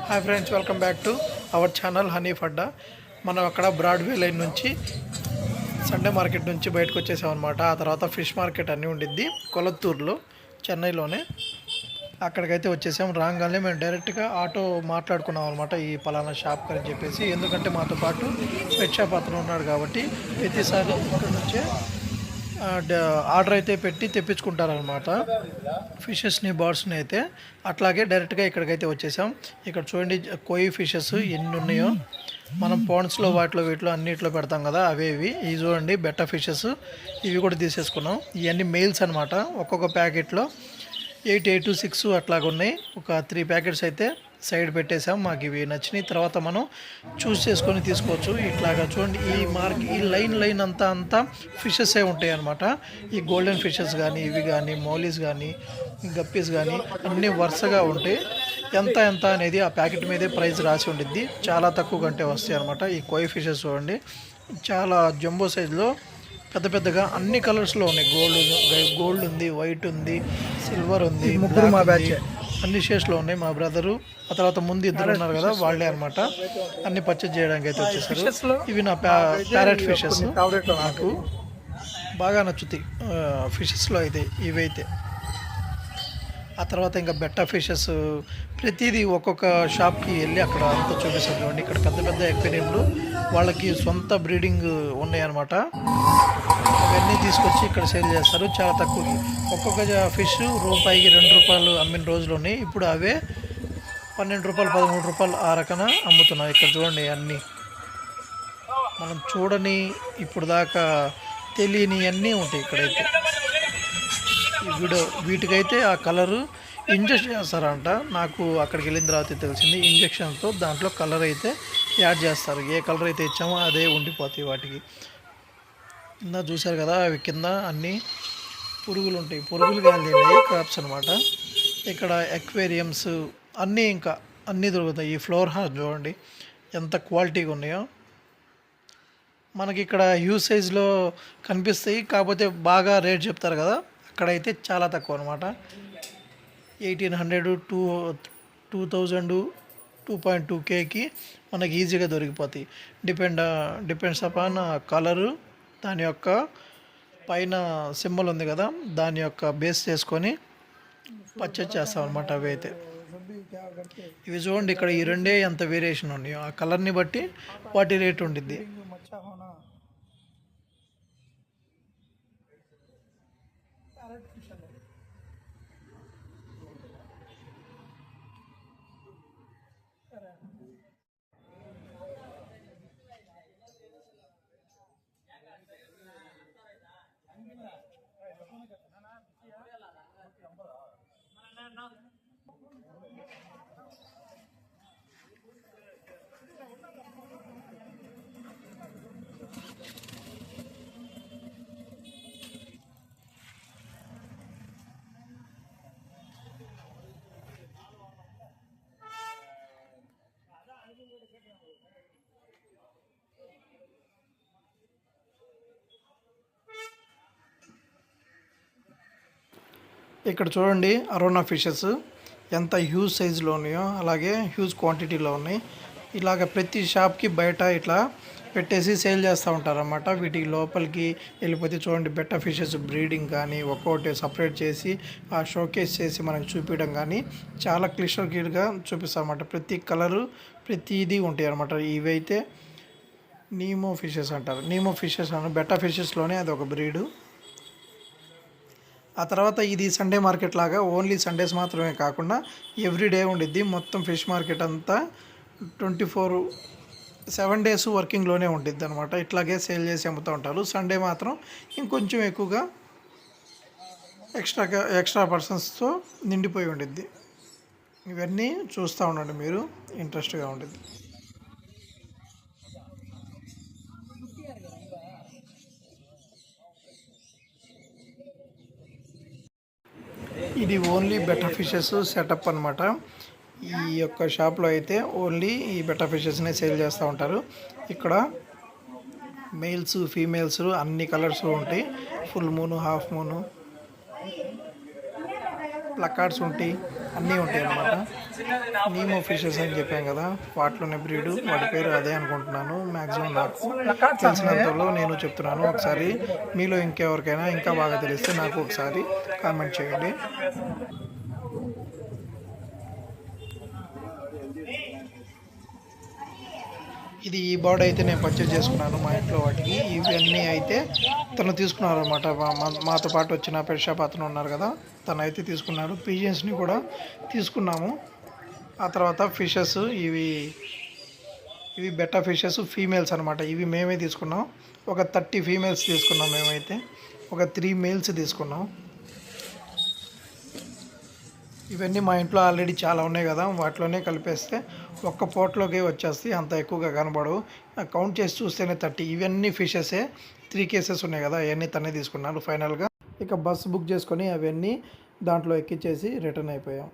Hi friends, welcome back to our channel Hanif Adda. మనం అక్కడ Broadway line నుంచి సండే మార్కెట్ నుంచి బయటకు వచ్చేసాం అనమాట. ఆ తర్వాత ఫిష్ మార్కెట్ అన్నీ ఉండిద్ది కొలత్తూరులో, చెన్నైలోనే. అక్కడికైతే వచ్చేసాం. రాగానే మేము డైరెక్ట్గా ఆటో మాట్లాడుకున్నాం అనమాట, ఈ పలానా షాప్ అని చెప్పేసి. ఎందుకంటే మాతో పాటు పెట్ షాప్ అతను ఉన్నాడు కాబట్టి ప్రతిసారి ఇక్కడ నుంచే ఆర్డర్ అయితే పెట్టి తెప్పించుకుంటారనమాట ఫిషెస్ని, బర్డ్స్ని అయితే. అట్లాగే డైరెక్ట్గా ఇక్కడికైతే వచ్చేసాం. ఇక్కడ చూడండి కోయి ఫిషెస్ ఎన్ని ఉన్నాయో. మనం పాండ్స్లో వీటిలో అన్నిట్లో పెడతాం కదా, ఇవి చూడండి బెట్ట ఫిషెస్. ఇవి కూడా తీసేసుకున్నాం. ఇవన్నీ మెయిల్స్ అనమాట. ఒక్కొక్క ప్యాకెట్లో 8, 6 అట్లాగా ఉన్నాయి. ఒక 3 ప్యాకెట్స్ అయితే సైడ్ పెట్టేసాం. మాకు ఇవి నచ్చినాయి. తర్వాత మనం చూస్ చేసుకొని తీసుకోవచ్చు. ఇట్లాగా చూడండి, ఈ లైన్ అంతా ఫిషెసే ఉంటాయి అన్నమాట. ఈ గోల్డెన్ ఫిషెస్ కానీ, ఇవి కానీ, మౌలీస్ కానీ, గప్పీస్ కానీ అన్నీ వరుసగా ఉంటాయి. ఎంత అనేది ఆ ప్యాకెట్ మీదే ప్రైస్ రాసి ఉండిద్ది. చాలా తక్కువ కంటే వస్తాయి అనమాట. ఈ కోయి ఫిషెస్ చూడండి, చాలా జంబో సైజులో పెద్దగా అన్ని కలర్స్లో ఉన్నాయి. గోల్డ్ ఉంది, వైట్ ఉంది, సిల్వర్ ఉంది, మా బ్యాచ్ అన్ని షేడ్స్లో ఉన్నాయి. మా బ్రదరు, ఆ తర్వాత ముందు ఇద్దరు ఉన్నారు కదా, వాళ్ళే అనమాట. అన్ని పర్చేజ్ చేయడానికి అయితే వచ్చేసారు. ఇవి నా ప్యారెట్ ఫిషెస్, నాకు బాగా నచ్చుతాయి ఫిషెస్లో అయితే ఇవైతే. ఆ తర్వాత ఇంకా బెట్ట ఫిషెస్, ప్రతిదీ ఒక్కొక్క షాప్కి వెళ్ళి అక్కడ అంతా చూపిస్తారు. చూడండి, ఇక్కడ పెద్ద ఎక్వేరియంలు, వాళ్ళకి సొంత బ్రీడింగ్ ఉన్నాయన్నమాట. అవన్నీ తీసుకొచ్చి ఇక్కడ సేల్ చేస్తారు చాలా తక్కువకి. ఒక్కొక్క ఫిష్ రూపాయికి 2 రూపాయలు అమ్మిన రోజులు ఉన్నాయి. ఇప్పుడు అవే 12 రూపాయలు, 13 రూపాయలు ఆ రకన అమ్ముతున్నాయి. ఇక్కడ చూడండి, అన్నీ మనం చూడని, ఇప్పుడు దాకా తెలియని అన్నీ ఉంటాయి ఇక్కడైతే. వీటికైతే ఆ కలరు ఇంజెక్ట్ చేస్తారంట. నాకు అక్కడికి వెళ్ళిన తర్వాత తెలిసింది, ఇంజెక్షన్తో దాంట్లో కలర్ అయితే యాడ్ చేస్తారు. ఏ కలర్ అయితే ఇచ్చామో అదే ఉండిపోతాయి వాటికి. కింద చూశారు కదా, అవి కింద అన్నీ పురుగులు ఉంటాయి. పురుగులు కానీ క్రాప్స్ అనమాట. ఇక్కడ ఎక్వేరియంస్ అన్నీ, ఇంకా అన్నీ దొరుకుతాయి. ఈ ఫ్లోర్ హార్స్ చూడండి ఎంత క్వాలిటీగా ఉన్నాయో. మనకి ఇక్కడ హ్యూజ్ సైజ్లో కనిపిస్తాయి, కాకపోతే బాగా రేట్ చెప్తారు కదా, అక్కడైతే చాలా తక్కువ అనమాట. 1800, 2000, 2.2Kకి మనకి ఈజీగా దొరికిపోతాయి. డిపెండ్స్ అపాన్ కలరు, దాని యొక్క పైన సింబల్ ఉంది కదా, దాని యొక్క బేస్ చేసుకొని పర్చేజ్ చేస్తాం అనమాట. అవి అయితే ఇవి చూడండి, ఇక్కడ ఈ రెండే ఎంత వేరియేషన్ ఉన్నాయో, ఆ కలర్ని బట్టి వాటి రేట్ ఉండిద్ది. ఇక్కడ చూడండి, అరోనా ఫిషెస్ ఎంత హ్యూజ్ సైజులో ఉన్నాయో, అలాగే హ్యూజ్ క్వాంటిటీలో ఉన్నాయి. ఇలాగ ప్రతి షాప్కి బయట ఇట్లా పెట్టేసి సేల్ చేస్తూ ఉంటారు అన్నమాట. వీటికి లోపలికి వెళ్ళిపోతే చూడండి, బెట్ట ఫిషెస్ బ్రీడింగ్ కానీ ఒక్కొక్కటి సపరేట్ చేసి ఆ షోకేస్ చేసి మనకు చూపించడం కానీ చాలా క్లియర్గా చూపిస్తారు అన్నమాట. ప్రతి కలరు ప్రతిదీ ఉంటాయి అన్నమాట. ఇవైతే నీమో ఫిషెస్ అంటారు. నీమో ఫిషెస్ అన్న బెట్ట ఫిషెస్లోనే అది ఒక బ్రీడు. ఆ తర్వాత ఇది సండే మార్కెట్ లాగా ఓన్లీ సండేస్ మాత్రమే కాకుండా ఎవ్రీడే ఉండిద్ది. మొత్తం ఫిష్ మార్కెట్ అంతా 24/7 డేస్ వర్కింగ్లోనే ఉండిద్ది అనమాట. ఇట్లాగే సేల్ చేసి అమ్ముతూ ఉంటారు. సండే మాత్రం ఇంకొంచెం ఎక్కువగా ఎక్స్ట్రా పర్సన్స్తో నిండిపోయి ఉండిద్ది. ఇవన్నీ చూస్తూ ఉండండి మీరు, ఇంట్రెస్ట్గా ఉండిద్ది. ఇది ఓన్లీ బెట్ట ఫిషెస్ సెటప్ అనమాట. ఈ యొక్క షాప్లో అయితే ఓన్లీ ఈ బెట్ట ఫిషెస్నే సేల్ చేస్తూ ఉంటారు. ఇక్కడ మేల్స్, ఫీమేల్స్ అన్ని కలర్స్ ఉంటాయి. ఫుల్ మూను, హాఫ్ మూను, ప్లకార్డ్స్ ఉంటాయి, అన్నీ ఉంటాయి అన్నమాట. నీమో ఫిషెస్ అని చెప్పాం కదా, వాటిలోనే బ్రీడు, వాటి పేరు అదే అనుకుంటున్నాను. మ్యాక్సిమం నాకు తెలిసినంతలో నేను చెప్తున్నాను. ఒకసారి మీలో ఇంకెవరికైనా ఇంకా బాగా తెలిస్తే నాకు ఒకసారి కామెంట్ చేయండి. ఇది ఈ బర్డ్ అయితే నేను పర్చేజ్ చేసుకున్నాను మా ఇంట్లో వాటికి. ఇవన్నీ అయితే తను తీసుకున్నారు అనమాట. మాతో పాటు వచ్చిన పెట్ షాప్ అతను ఉన్నారు కదా, తను అయితే తీసుకున్నారు. పీజియన్స్ని కూడా తీసుకున్నాము. ఆ తర్వాత ఫిషెస్ ఇవి ఇవి బెటా ఫిషెస్ ఫీమేల్స్ అనమాట. ఇవి మేమే తీసుకున్నాం. ఒక 30 ఫీమేల్స్ తీసుకున్నాం మేమైతే. ఒక 3 మేల్స్ తీసుకున్నాం. ఇవన్నీ మా ఇంట్లో ఆల్రెడీ చాలా ఉన్నాయి కదా, వాటిలోనే కలిపేస్తే ఒక్క పోట్లోకి వచ్చేస్తాయి. అంత ఎక్కువగా కనబడవు. కౌంట్ చేసి చూస్తేనే 30. ఇవన్నీ ఫిషెసే. 3 కేసెస్ ఉన్నాయి కదా, అవన్నీ తనే తీసుకున్నాను ఫైనల్గా. ఇక బస్ బుక్ చేసుకొని అవన్నీ దాంట్లో ఎక్కించేసి రిటర్న్ అయిపోయాం.